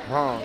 હા.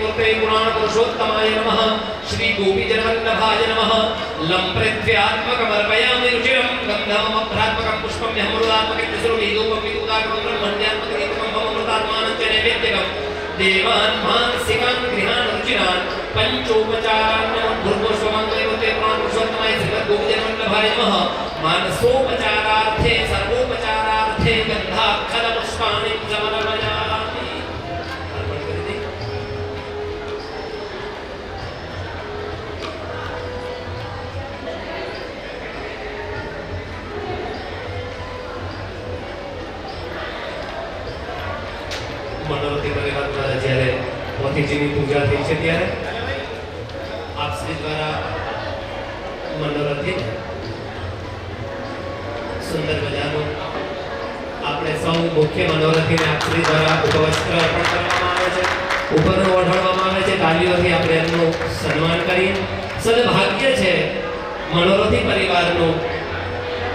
मूर्ते पुराण पुरुषोत्तमाय नमः श्री गोपीजनवल्लभाय नमः लं पृथ्व्यात्मकमर्पयामि रुचिरं गन्धममभ्रात्मकं पुष्पं यमृदात्मकं सुरवीदूपं विदूदाकं ब्रह्मण्यात्मकं भवमृतात्मानं च नैवेद्यकं देवान् मानसिकान् गृहान् रुचिरान् पंचोपचारान् भूर्भुवस्वमङ्गलवते पुराण पुरुषोत्तमाय श्रीमद्गोपीजनवल्लभाय नमः मानसोपचारार्थे सर्वोपचारार्थे गन्धाक्षरपुष्पाणि समर्पयामि। अर्पण कर दे। मनोरथी परिवार द्वारा જ્યારે પોથીજીની પૂજા થઈ છે ત્યારે આપ શ્રી દ્વારા મનોરથી સુંદર મજાનું આપણે સૌ મુખ્ય મનોરથીને આપ શ્રી દ્વારા ઉપવસ્ત્ર અર્પણ કરવામાં આવે છે, ઉપરનું ઓઢાડવામાં આવે છે, તાલીઓથી આપણે એમનું સન્માન કરીએ। સદભાગ્ય છે મનોરથી પરિવારનું,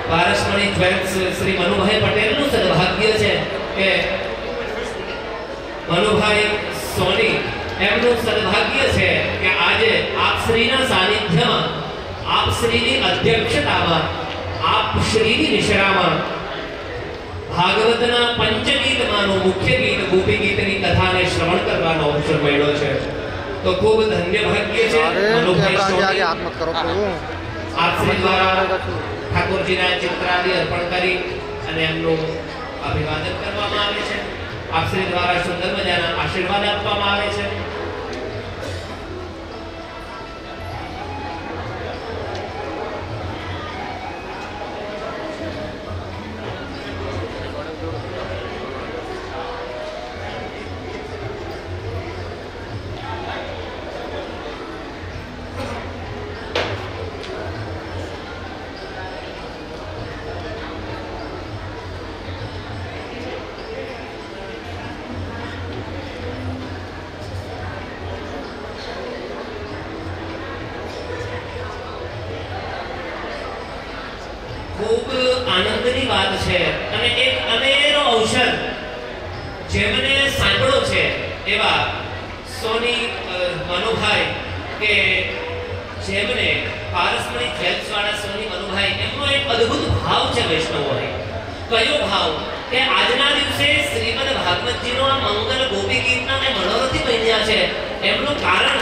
પારસમણી જ્વેલ્સ શ્રી મનુભાઈ પટેલનું સદભાગ્ય છે કે મનુભાઈ સોની એમનું સદભાગ્ય છે કે આજે આપ શ્રીના સાનિધ્યમાં, આપ શ્રીની અધ્યક્ષતામાં, આપ શ્રીની નિશ્રામાં ભાગવતના પંચગીતમાંનું મુખ્ય ગીત ગોપી ગીતની કથાને શ્રવણ કરવાનો અવસર મળ્યો છે। તો ખૂબ ધન્ય ભાગ્ય છે મનુભાઈ સોની। આપ શ્રી દ્વારા ઠાકોરજીના ચિત્રાદિ અર્પણ કરી અને એમનું અભિવાદન કરવામાં આવે છે। આપ શ્રી દ્વારા સુંદર મજાના આશીર્વાદ આપવામાં આવે છે। खूब आनंदनी बात है અને એક અનેરો અવસર જેમને સાંભળો છે એવા સોની મનુભાઈ કે જેમને પારસમણી જ્વેલ્સવાળા સોની મનુભાઈ એમનો એક અદ્ભુત ભાવ છે વૈષ્ણવોને। કયો ભાવ કે આજના દિવસે શ્રીમદ ભાગવતજીનો આ મંગલ ગોપી ગીતના એ મનોરથી બન્યા છે। એમનું કારણ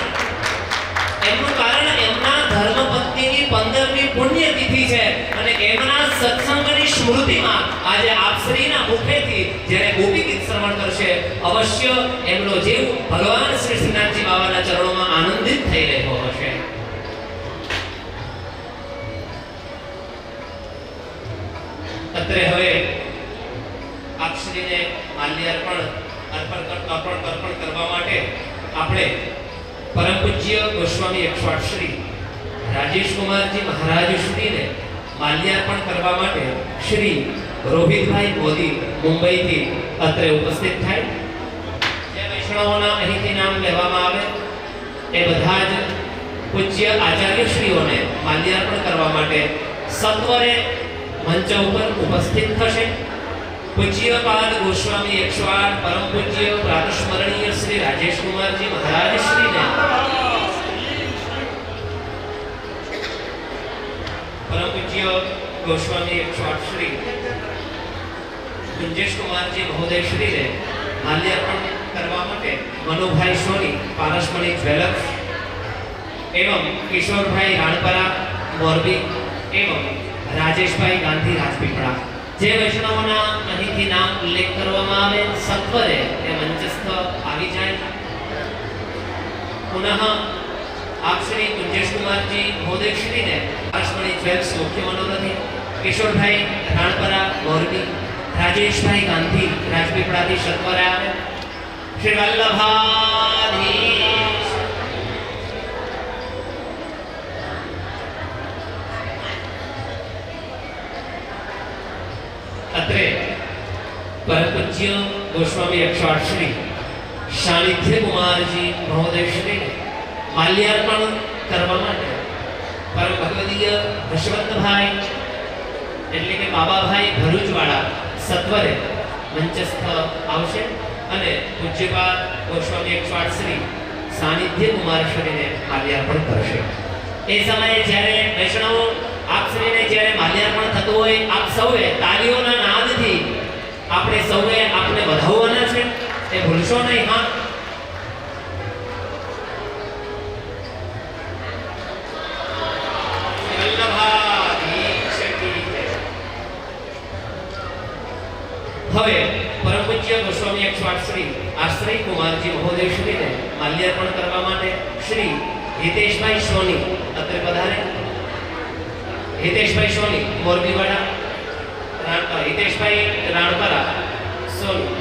એમના ધર્મપત્નીની 15મી પુણ્યતિથિ છે અને એમના સત્સંગની સ્મૃતિમાં આજે આપ શ્રીના મુખેથી જ્યારે ગોપી ગીત શ્રવણ કરશે અવશ્ય એમનો જીવ ભગવાન શ્રી શ્રીનાથજી બાબાના ચરણોમાં આનંદિત થઈ રહ્યો હશે। અત્રે હવે આપ શ્રીને માલ્યાર્પણ અર્પણ કરવા માટે આપણે परम पूज्य गोस्वामी 108 श्री राजेश कुमार जी महाराज श्री ने माल्यार्पण करवा माटे श्री रोहित भाई मोदी मुंबई थी अत्रे उपस्थित थाय। जे वैष्णवोना અહીંથી નામ લેવામાં આવે એ બધા જ પૂજ્ય આચાર્ય શ્રીઓને માલ્યાર્પણ કરવા માટે સત્વરે મંચ ઉપર ઉપસ્થિત થશે। पूज्यपाद गोस्वामी 108 परम पूज्य प्रातस्मरणीय श्री राजेश कुमार जी महाराज श्री ने परम पूज्य गोस्वामी 108 श्री कुंजेश कुमार जी महोदय श्री ने माल्यार्पण करवा माटे मनुभाई सोनी पारसमणी ज्वेलर्स एवं किशोर भाई राणपरा मोरबी एवं राजेश भाई गांधी राजपीपळा जे वैष्णवोना અહીંથી નામ ઉલ્લેખ કરવામાં આવે સત્વરે એ મંચસ્થ આવી જાય। પુનઃ આપ શ્રી કુંજેશ કુમારજી મહોદય શ્રીને પારસમણી જ્વેલ્સ મુખ્ય મનોરથી કિશોરભાઈ રાણપરા મોરબી રાજેશભાઈ ગાંધી રાજપીપળાથી સત્વરે આવે। શ્રી વલ્લભાધીશ अत्रे परम पूज्य गोस्वामी 108 श्री सानिध्य कुमार जी महोदय श्री माल्यार्पण करवा माटे परम भगवदीय यशवंत भाई એટલે કે બાબાભાઈ ભરૂચવાળા સત્વરે મંચસ્થ આવશે અને પૂજ્યપાદ ગોસ્વામી 108 શ્રી સાનિધ્ય કુમારશ્રીને માલ્યાર્પણ કરશે. એ સમયે જ્યારે વૈષ્ણવો આપ શ્રીને જ્યારે માલ્યાર્પણ થતું હોય, આપ સૌએ તાળીઓના નાદથી આપણે સૌએ આપને વધાવવાના છે, એ ભૂલશો નહીં. હા, હવે પરમ પૂજ્ય ગોસ્વામી અક્ષવાટ શ્રી આશ્રય કુમારજી મહોદય શ્રીને માલ્યાર્પણ કરવા માટે શ્રી હિતેશભાઈ સોની અત્રે પધારે. હિતેશભાઈ સોની મોરબીવાડા, હિતેશભાઈ રાણપરા સોની.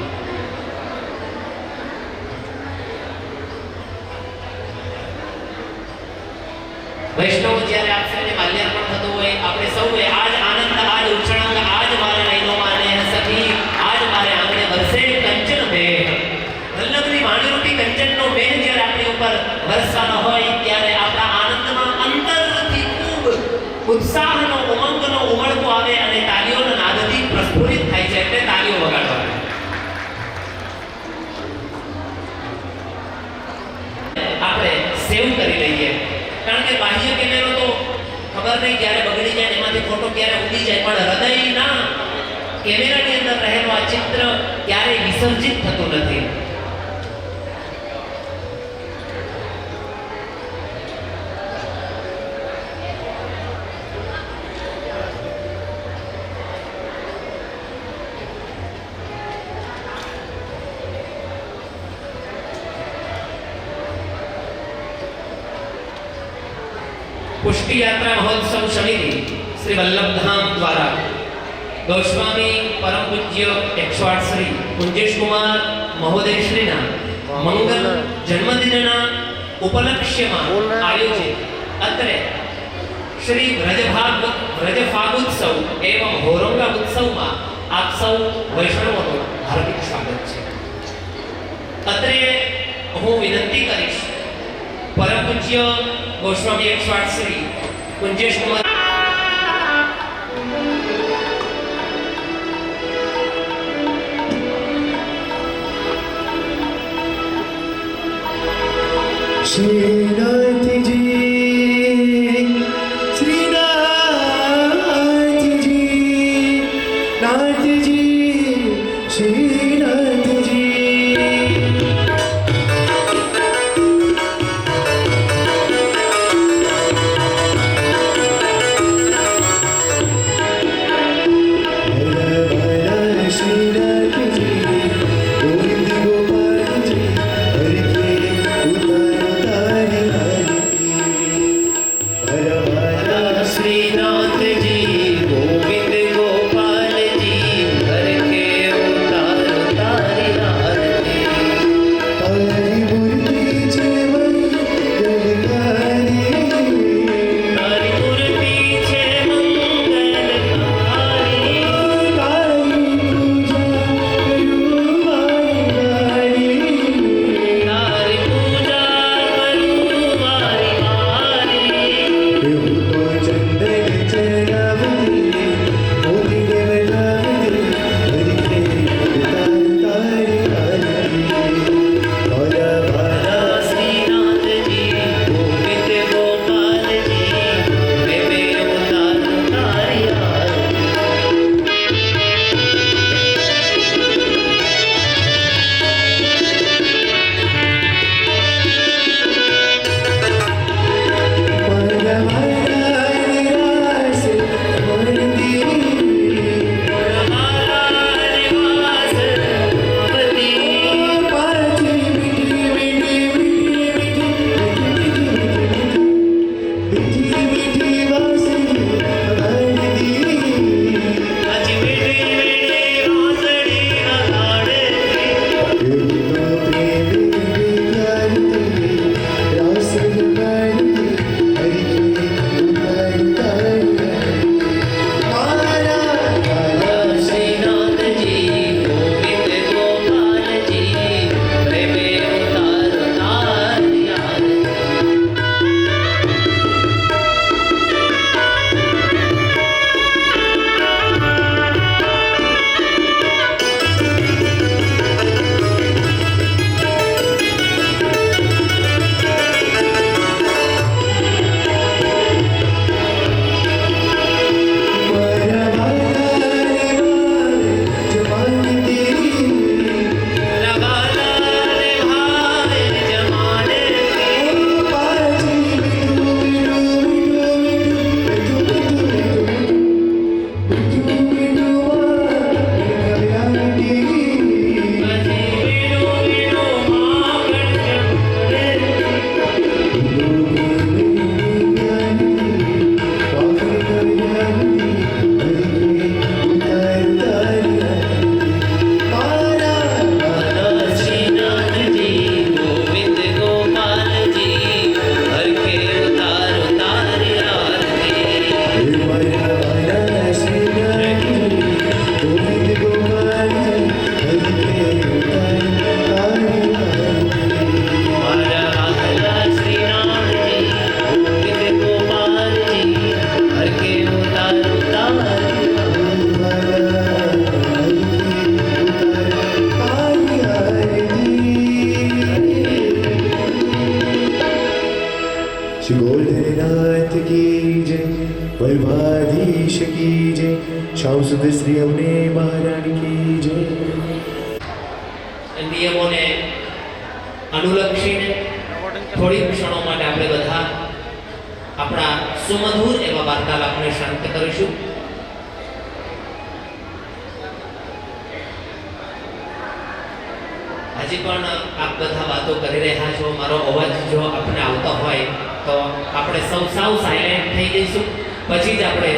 વૈષ્ણવ જ્યારે આપ શ્રીને માલ્યાર્પણ થતું હોય, આપણે સૌએ આજ આનંદ, આજ ઉછળંગ, આજ મારા નયનો માને સખી, આજ મારે આંગણે વરસે કંચન મેઘ. વલ્લભની વાણીરૂપી કંચનનો મેઘ જ્યારે આપણી ઉપર વરસવાનો હોય, ત્યારે આપણા આનંદમાં અંતરથી ખૂબ ઉત્સાહનો, ઉમંગનો ઉમળકો આવે અને તાળીઓના નાદથી પ્રસ્ફુરિત થાય છે. એટલે તાળીઓ વગાડવાની. આપણે સેવ કરી લઈએ, કારણ કે બાહ્ય કેમેરો તો ખબર નહીં ક્યારે બગડી જાય, એમાંથી ફોટો ક્યારે ઉડી જાય, પણ હૃદયના કેમેરાની અંદર રહેલો આ ચિત્ર ક્યારેય વિસર્જિત થતું નથી. પુષ્ટિ યાત્રા મહોત્સવ સમિતિ શ્રી વલ્લભધામ દ્વારા ગોસ્વામી પરમ પૂજ્ય 108 શ્રી પુંજેશ કુમાર મહોદય શ્રીના મંગલ જન્મદિનના ઉપલક્ષ્યમાં આયોજિત અત્રે શ્રી વ્રજફાગોત્સવ એવં હોરંગા ઉત્સવમાં આપ સૌ વૈષ્ણવોનું હાર્દિક સ્વાગત છે. અત્રે હું વિનંતી કરીશ પરમ પૂજ્ય ગોસ્વામી 108 શ્રી પુંજેશ કુમાર શ્રીનાથજી, શ્રીનાથજી, નાથજી, શ્રીનાથજી. Hare श्री गोवर्धननाथ की जय, वल्भाधीश की जय, श्याम सुंदर श्री अवने महारानी की जय। નિયમોને અનુલક્ષીને થોડી ક્ષણો માટે આપણે બધા આપણા સુમધુર એવા વાર્તાલાપને શાંત કરીશું. હજી પણ આપ બધા વાતો કરી રહ્યા છો, મારો અવાજ જો આપને આવતો હોય તો આપણે સૌ સાવ સાયલેન્ટ થઈ જઈશું, પછી જ આપણે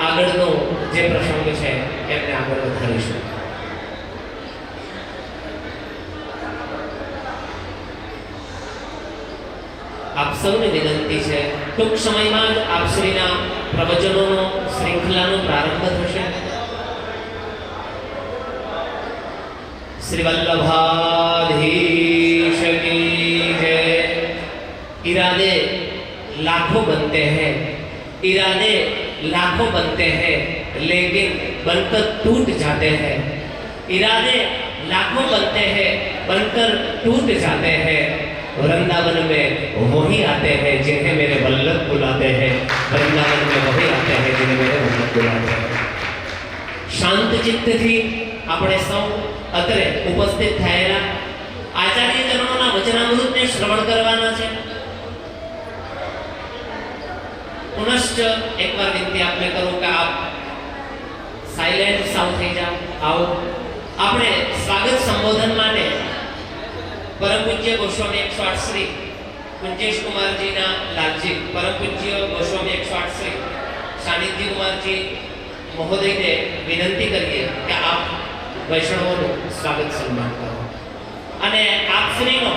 આગળનો જે પ્રસંગ છે એમને આગળ વધારીશું. આપ સૌને વિનંતી છે, ટૂંક સમયમાં જ આપ શ્રીના પ્રવચનોનો શૃંખલાનો પ્રારંભ થશે. श्री वल्लभाधीश की जय। इरादे लाखों बनते हैं, इरादे लाखों बनते हैं, लेकिन बनकर टूट जाते हैं। इरादे लाखों बनते हैं, बनकर टूट जाते हैं। वृंदावन में वही आते हैं जिन्हें मेरे वल्लभ बुलाते हैं, वृंदावन में वही आते हैं जिन्हें मेरे वल्लभ बुलाते हैं। शांत चित्त थी આપણે સૌ અત્રે ઉપસ્થિત થયેલા આચાર્ય ચરણોના વચનામૃતને શ્રવણ કરવાના છે. પુનશ્ચ એકવાર વિનંતી આપને કરું કે આપ સાયલેન્ટ સાવ થઈ જાઓ. આવો આપણે સ્વાગત સંબોધન માટે પરમ પૂજ્ય ગોસ્વામી 108 શ્રી કુંજેશ કુમારજીના લાલજી, પરમ પૂજ્ય ગોસ્વામી 108 શ્રી સાનિધ્ય કુમારજી મહોદયને વિનંતી કરીએ કે આપ વૈષ્ણવોનું સ્વાગત સન્માન કરો. અને આપ શ્રીનો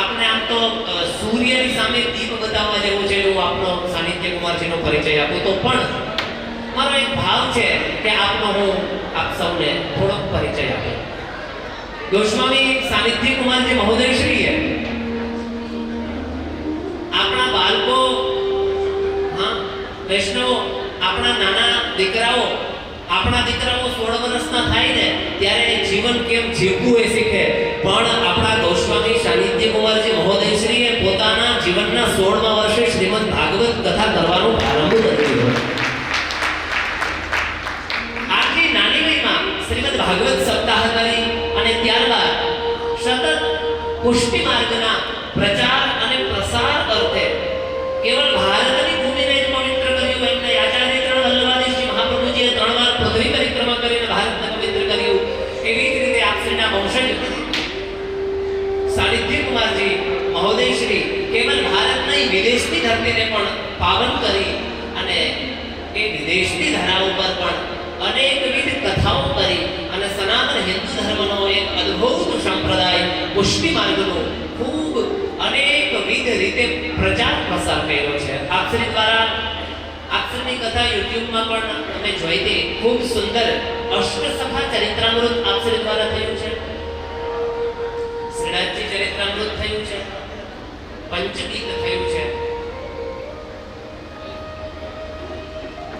આપને આમ તો સૂર્યની સામે દીપ બતાવવા જેવું છે એવું આપનો સાનિધ્ય કુમારજીનો પરિચય આપું તો પણ મારો એક ભાવ છે કે આપનો હું આપ સૌને થોડોક પરિચય આપું. ગોસ્વામી સાનિધ્ય કુમારજી મહોદય શ્રીએ આપણા બાળકો, હા વૈષ્ણવો, આપણા નાના દીકરાઓ, આપણા દીકરાઓ 16 વર્ષના થાય ને ત્યારે જીવન કેમ જીવવું એ શીખે. પણ આપણા ગોસ્વામી સાનિધ્ય કુમારજી મહોદય શ્રીએ પોતાના જીવનના 16મા વર્ષે શ્રીમદ ભાગવત કથા કરવાનું પ્રારંભ કર્યું. આટલી નાની વયમાં શ્રીમદ ભાગવત સપ્તાહ કરી અને ત્યારબાદ સતત પુષ્ટિ માર્ગના પ્રચાર અને પ્રસાર અર્થે કેવળ ભારતની ભૂમિને જ પવિત્ર કર્યું એમ નહીં, આચાર્ય ચરણ વલ્લભાધીશજી મહાપ્રભુજીએ 3 વાર પૃથ્વી પરિક્રમા કરીને ભારતને પવિત્ર કર્યું. એવી જ રીતે આપ શ્રીના વંશજ સાનિધ્ય કુમારજી મહોદય શ્રી કેવલ ભારત નહીં વિદેશની ધરતીને પણ પાવન કરી અને એ વિદેશની ધરા ઉપર પણ અનેકવિધ કથાઓ કરી અને સનાતન હિન્દુ ધર્મનો એક અદ્ભુત સંપ્રદાય પુષ્ટિ માર્ગનો ખૂબ અનેકવિધ રીતે પ્રચાર પ્રસાર કર્યો છે. આપ શ્રી દ્વારા આપની કથા યુટ્યુબમાં પણ તમે જોઈ હતી. ખૂબ સુંદર અષ્ટસખા ચરિત્રામૃત આપશ્રી દ્વારા થયું છે, શ્રીનાથજી ચરિત્રામૃત થયું છે, પંચગીત થયું છે.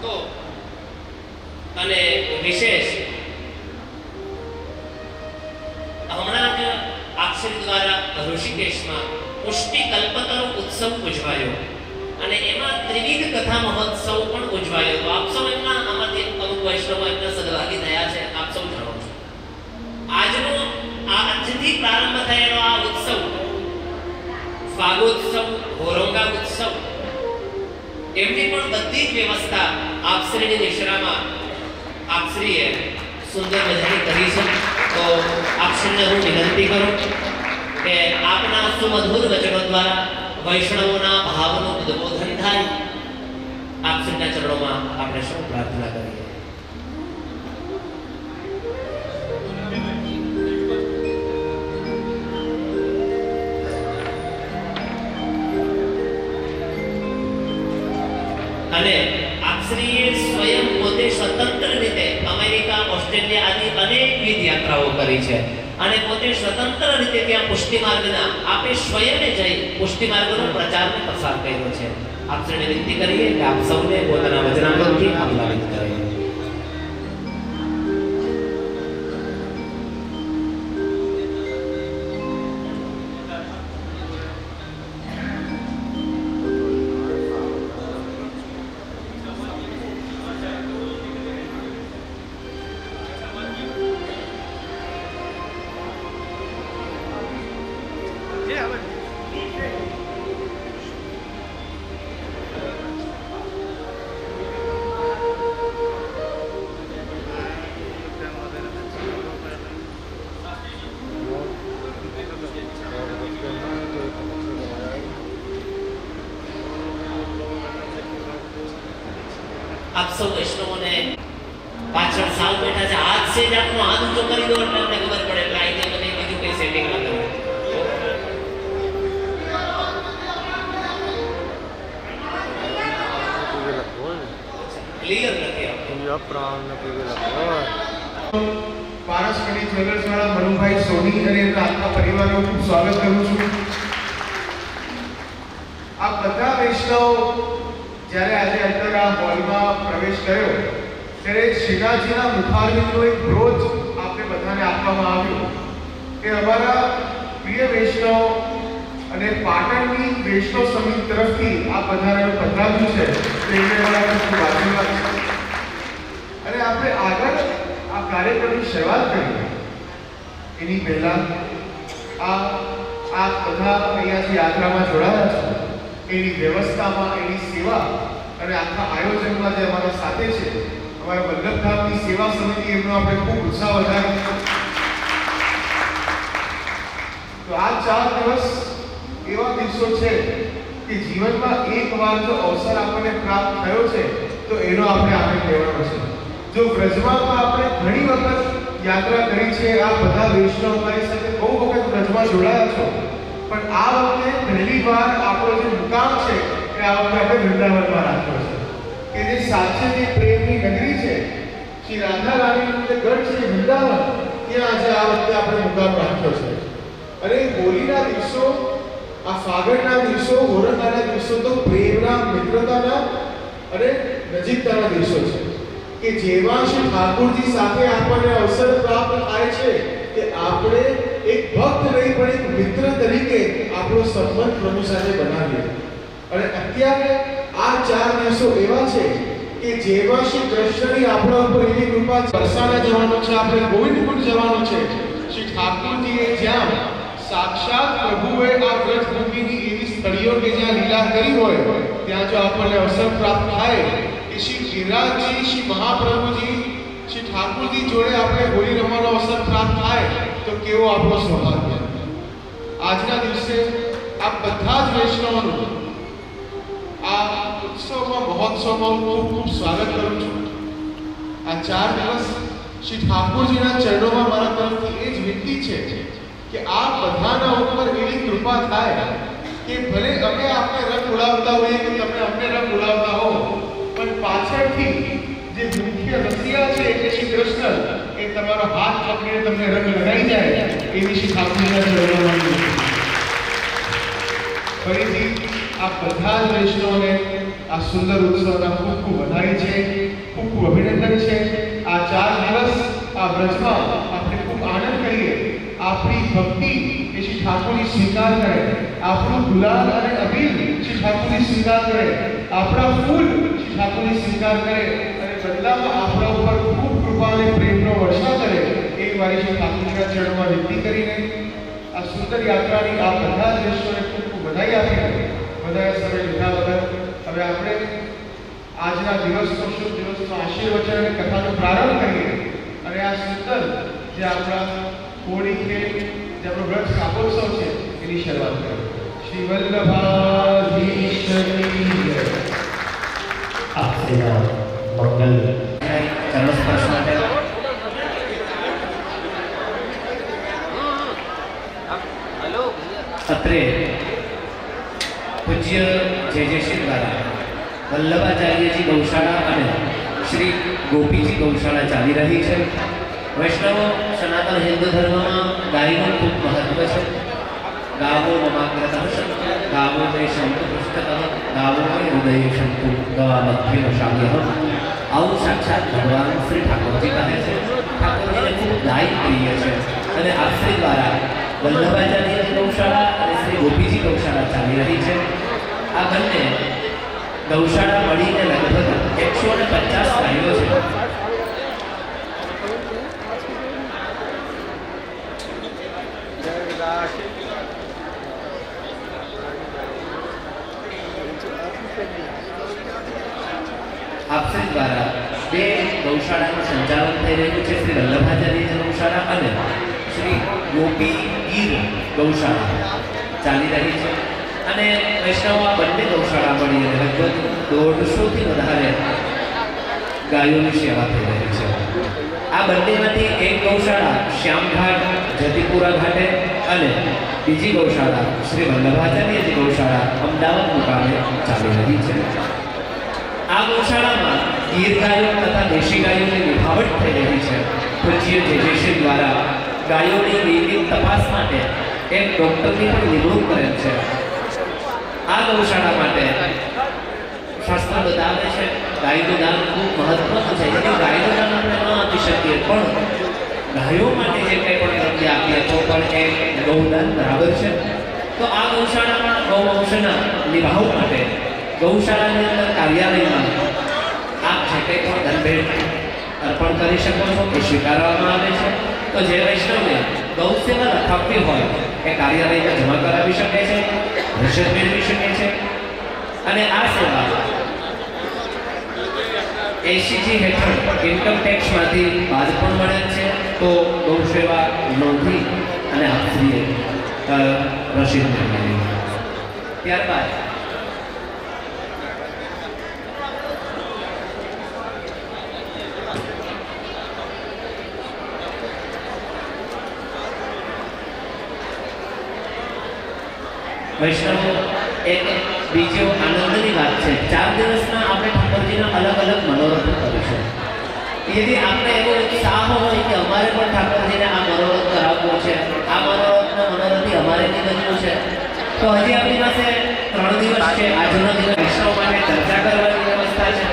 તો અને વિશેષ હમણાં જ આપશ્રી દ્વારા ઋષિકેશમાં પુષ્ટિ કલ્પતરુ ઉત્સવ ઉજવાયો અને એમાં ત્રિવિધ કથા મહોત્સવ પણ ઉજવાયો. તો આપ સૌ એમના આમાંથી અમુક વૈષ્ણવો એમના સદભાગી થયા છે, આપ સૌ જાણો છો. આજનો આજથી પ્રારંભ થયેલો આ ઉત્સવ ફાગોત્સવ, હોરોંગા ઉત્સવ, એમની પણ બધી જ વ્યવસ્થા આપશ્રીની નિશ્રામાં આપશ્રીએ સુંદર મજાની કરી છે. તો આપશ્રીને હું વિનંતી કરું કે આપના સુમધુર વચનો દ્વારા વૈષ્ણવોના ભાવનું ઉદ્બોધન થાય. આપશ્રીના ચરણોમાં આપણે સૌ પ્રાર્થના કરીએ. અને આપશ્રીએ સ્વયં પોતે સ્વતંત્ર રીતે અમેરિકા, ઓસ્ટ્રેલિયા આદિ અનેકવિધ યાત્રાઓ કરી છે અને પોતે સ્વતંત્ર રીતે ત્યાં પુષ્ટિ માર્ગના આપે સ્વયંને જઈ પુષ્ટિ માર્ગનો પ્રચાર અને પ્રસાર કર્યો છે. આપશ્રીને વિનંતી કરીએ કે આપ સૌને પોતાના વચનામૃતથી આહ્લાદિત કરે. આપ સૌ વૈષ્ણવોને પાછળ સાવ બેઠા છે, હાથ છે જ આપનો હાથ ઊંચો કરી દો એટલે અમને ખબર પડે એટલે આઈને મને બીજું કઈ સેટિંગ ના કરવું. ક્લિયર નથી પારસમણી જ્વેલર્સવાળા મનુભાઈ સોની અને એમના આખા પરિવારનું ખૂબ સ્વાગત કરું છું. આ બધા વૈષ્ણવ જ્યારે આજે અંદર આ હોલમાં પ્રવેશ કર્યો ત્યારે શ્રીનાથજીના મુખારવિંદનો એક બ્રોચ આપણે બધાને આપવામાં આવ્યો કે અમારા પ્રિય વૈષ્ણવ અને પાટણની વૈષ્ણવ સમિતિ તરફથી આ બધાને પધરાવ્યું છે તો એને અમારા ખૂબ આશીર્વાદ છે. અને આપણે આગળ આ કાર્યક્રમની શરૂઆત કરી એની પહેલા આ બધા અહીંયાથી યાત્રામાં જોડાયા છે એની વ્યવસ્થામાં, એની સેવા અને આખા આયોજનમાં જે અમારા સાથે છે અમારા વલ્લભધામની સેવા સમિતિ, એમનો આપણે ખૂબ ઉત્સાહ વધારીએ. તો આ 4 દિવસ એવા દિવસો છે કે જીવનમાં એકવાર જો અવસર આપણને પ્રાપ્ત થયો છે તો એનો આપણે આનંદ લેવાનો છે. જો બ્રજમાં આપણે ઘણી વખત યાત્રા કરી છે, આ બધા વૈષ્ણવ અમારી સાથે બહુ વખત બ્રજમાં જોડાયા છો, પણ આ વખતે પહેલી વાર આપણો જે મુકામ છે એ આ વખતે આપણે વૃંદાવનમાં રાખ્યો છે કે જે સાચે જે પ્રેમની નગરી છે, શ્રી રાધા રાણીનું જે ગઢ છે વૃંદાવન, ત્યાં આજે આ વખતે આપણે મુકામ રાખ્યો છે. અને હોળીના દિવસો, આ ફાગણના દિવસો, હોરનાના દિવસો તો પ્રેમના, મિત્રતાના અને નજીકતાના દિવસો છે કે જેવા શ્રી ઠાકોરજી સાથે આપણને અવસર પ્રાપ્ત થાય છે કે આપણે એક ભક્ત નહીં પણ એક મિત્ર તરીકે આપણો સંબંધ પ્રભુ સાથે બનાવીએ. અને અત્યારે આ 4 દિવસો એવા છે કે જેવા શ્રી કૃષ્ણની આપણા ઉપર એવી કૃપા છે. બરસાના જવાનું છે, આપણે ગોવિંદકુંડ જવાનું છે. શ્રી ઠાકોરજીએ જ્યાં સાક્ષાત પ્રભુએ આ વ્રજ ભૂમિની એવી સ્થળીઓ કે જ્યાં લીલા કરી હોય ત્યાં જો આપણને અવસર પ્રાપ્ત થાય કે શ્રી ગિરિરાજજી, શ્રી મહાપ્રભુજી, શ્રી ઠાકોરજી જોડે આપણે હોળી રમવાનો અવસર પ્રાપ્ત થાય તો કેવો આપણો સૌભાગ્ય. આજના દિવસે આ બધા જ વૈષ્ણવોનું આ ઉત્સવમાં, મહોત્સવમાં ખૂબ ખૂબ સ્વાગત કરું છું. આ 4 દિવસ શ્રી ઠાકોરજીના ચરણોમાં મારા તરફથી એ જ વિનંતી છે કે આ બધાના ઉપર એવી કૃપા થાય કે ભલે અમે આપને રંગ ઉડાવતા હોઈએ કે તમે અમને રંગ ઉડાવતા હો, પણ પાછળથી જે મુખ્ય રસિયા છે એટલે શ્રી કૃષ્ણ એ તમારો હાથ પકડીને તમને રંગ લગાઈ જાય એવી શ્રી ઠાકોરજીના ચરણોમાં ફરીથી આ બધા જ વૈષ્ણવોને આ સુંદર ઉત્સવના ખૂબ ખૂબ વધાઈ છે, ખૂબ ખૂબ અભિનંદન છે. આ 4 દિવસ આ વ્રજમાં આપણે ખૂબ આનંદ કરીએ, આપણી ભક્તિ એ શ્રી ઠાકોરજી સ્વીકાર કરે, આપણું ગુલાલ અને અબીર શ્રી ઠાકોરજી સ્વીકાર કરે, આપણા ફૂલ શ્રી ઠાકોરજી સ્વીકાર કરે અને બદલામાં આપણા ઉપર ખૂબ કૃપા અને પ્રેમનો વર્ષા કરે એ મારી શ્રી ઠાકોરજીના ચરણોમાં વિનંતી કરીને આ સુંદર યાત્રાની આ બધા જ વૈષ્ણવોને ખૂબ ખૂબ વધાઈ આપીને બધાએ સમય લીધા વગર હવે આપણે આજના દિવસનો, શુભ દિવસનો આશીર્વચન અને કથાનો પ્રારંભ કરીએ અને આ સુંદર જે આપણા હોળી કે જે આપણો વ્રત કાપોત્સવ છે એની શરૂઆત કરીએ. શ્રી વલ્લભાધીશની જય. આપના મંગલ ચરણ સ્પર્શ માટે અત્રે પૂજ્ય જે શ્રી દ્વારા વલ્લભાચાર્યજી ગૌશાળા અને શ્રી ગોપીજી ગૌશાળા ચાલી રહી છે. વૈષ્ણવો, સનાતન હિન્દુ ધર્મમાં ગાયનું ખૂબ મહત્વ છે. ગાવો મમાગ્રતઃ શંતુ, ગાવો મે શંતુ પૃષ્ઠતઃ, ગાવો મે હૃદયે શંતુ, ગવામધ્યે વશામ્યહં. આવું સાક્ષાત ભગવાન શ્રી ઠાકોરજી કહે છે. ઠાકોરજીને ખૂબ ગાય પ્રિય છે અને આપશ્રી દ્વારા વલ્લભાચાર્યજી ગૌશાળા અને શ્રી ગોપીજી ગૌશાળા ચાલી રહી છે. આ બંને ગૌશાળા મળીને લગભગ 150 ગાયો છે. આપશ્રી દ્વારા 2 ગૌશાળાનું સંચાલન થઈ રહ્યું છે. શ્રી વલ્લભાચાર્યજી ગૌશાળા અને શ્રી ગોપી ગીર ગૌશાળા ચાલી રહી છે. અને વૈષ્ણવ આ બંને ગૌશાળા મળીને લગભગ 150થી વધારે ગાયોની સેવા થઈ રહી છે. આ બંનેમાંથી એક ગૌશાળા શ્યામઘાટ જતીપુરા ઘાટે અને બીજી ગૌશાળા શ્રી વલ્લભાચાર્યજી ગૌશાળા અમદાવાદ મુકામે ચાલી રહી છે. આ ગૌશાળામાં ગીર ગાયો તથા દેશી ગાયોની વિભાવટ થઈ રહી છે. પૂજ્ય જેજેશ્રી દ્વારા ગાયોની વૈદિક તપાસ માટે એક ડૉક્ટરની પણ નિમણૂક કરેલ છે. આ ગૌશાળા માટે શાસ્ત્ર બતાવે છે ગાયનું દાન ખૂબ મહત્વનું છે. એટલે ગાયનું દાન આપણે ન આપી શકીએ પણ ગાયો માટે જે કંઈ પણ રૂપિયા આપીએ તો પણ એ ગૌદાન બરાબર છે. તો આ ગૌશાળામાં ગૌવંશના નિભાવ માટે ગૌશાળાની અંદર કાર્યાલયમાં આપ જે કંઈ પણ ધનભેટ અર્પણ કરી શકો છો એ સ્વીકારવામાં આવે છે. તો જે વૈષ્ણવને ગૌ સેવા લખાવવી હોય એ કાર્યાલયમાં જમા કરાવી શકે છે, રસીદ મેળવી શકે છે. અને આ સેવા એસીજી હેઠળ ઇન્કમ ટેક્સમાંથી બાદ પણ મળે છે. તો ગૌ સેવા નોંધી અને આપશ્રીએ રસીદ મેળવી. ત્યારબાદ વૈષ્ણવો એક બીજો આનંદની વાત છે. 4 દિવસમાં આપણે ઠાકોરજીના અલગ અલગ મનોરથ કરીશું. यदि आपने एवो उत्साह હોય કે અમારે પણ ઠાકોરજીને આ મનોરથ કરાવવો છે, આ મનોરથનો મનોરથી અમારે નિવેદન છે, તો હજી આપણી પાસે 3 દિવસ છે. આજનો દિવસ વૈષ્ણવ માટે ચર્ચા કરવાની વ્યવસ્થા છે.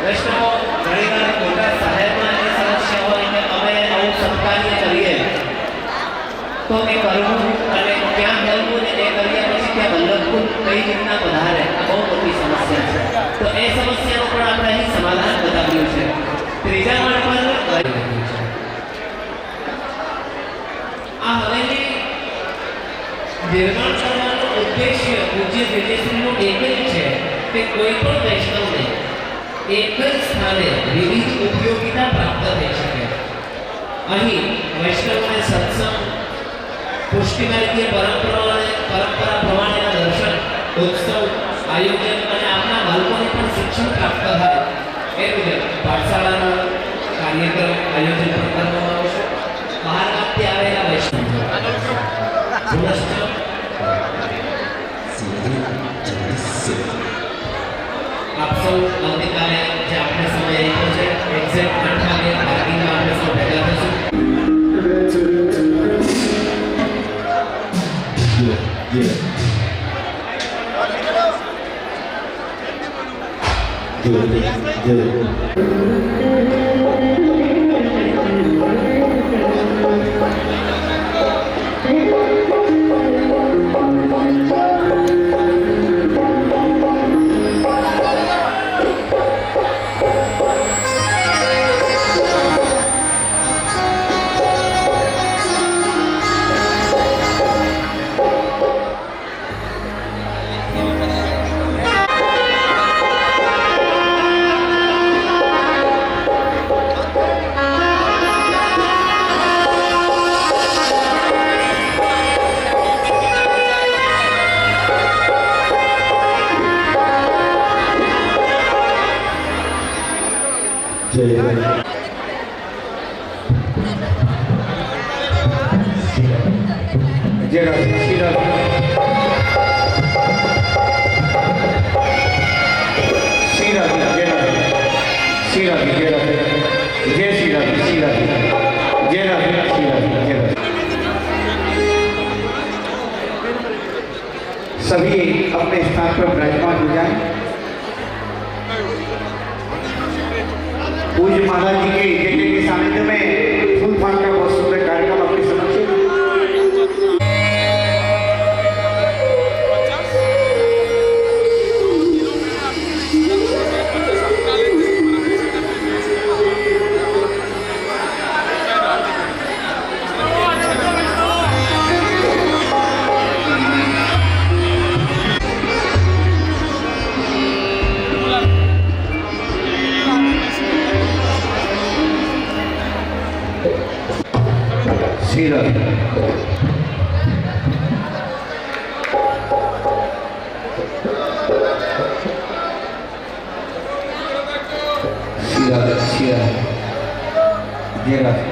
વૈષ્ણવો ઘણીવાર મોટા શહેરમાં એ સમસ્યા હોય કે અમે આવું સત્કાર્ય કરીએ તો એ કરવું અને ક્યાં કરવું ને એ કર્યા પછી ત્યાં વલ્લભકુંડ કઈ રીતના પધારે બહુ મોટી સમસ્યા છે. તો એ સમસ્યાનું પણ આપણે અહીં સમાધાન બતાવ્યું છે. ત્રીજા માળ પર આ હવેલી નિર્માણ કરવાનો ઉદ્દેશ્ય પૂજ્ય જેજેશ્રીનું એક જ છે કે કોઈ પણ વૈષ્ણવને એક જ સ્થાને વિવિધ ઉપયોગિતા પ્રાપ્ત થઈ શકે. અહીં વૈષ્ણવને સત્સંગ, પુષ્ટિમાર્ગીય પરંપરા પ્રમાણેના દર્શન, ઉત્સવ, આયોજન અને આપણા બાળકોને પણ શિક્ષણ પ્રાપ્ત થાય એ રીતે પાઠશાળાનું કાર્યક્રમ આયોજન પણ કરવામાં આવશે. બહાર ગામથી આવેલા વૈષ્ણવ આપ સૌ આવતીકાલે જે આપણે સમય આપ્યો છે એક્ઝેક્ટ 8 વાગે પાર્કિંગમાં આપણે સૌ ભેગા થશું. सभी अपने स्थान पर विराजमान हो जाएं। पूज्य महाराज जी के यज्ञ के सानिध्य में फूल फाल का बहुत सुंदर कार्यक्रम अपने समक्ष લક્ષ્ય જે રસ્તે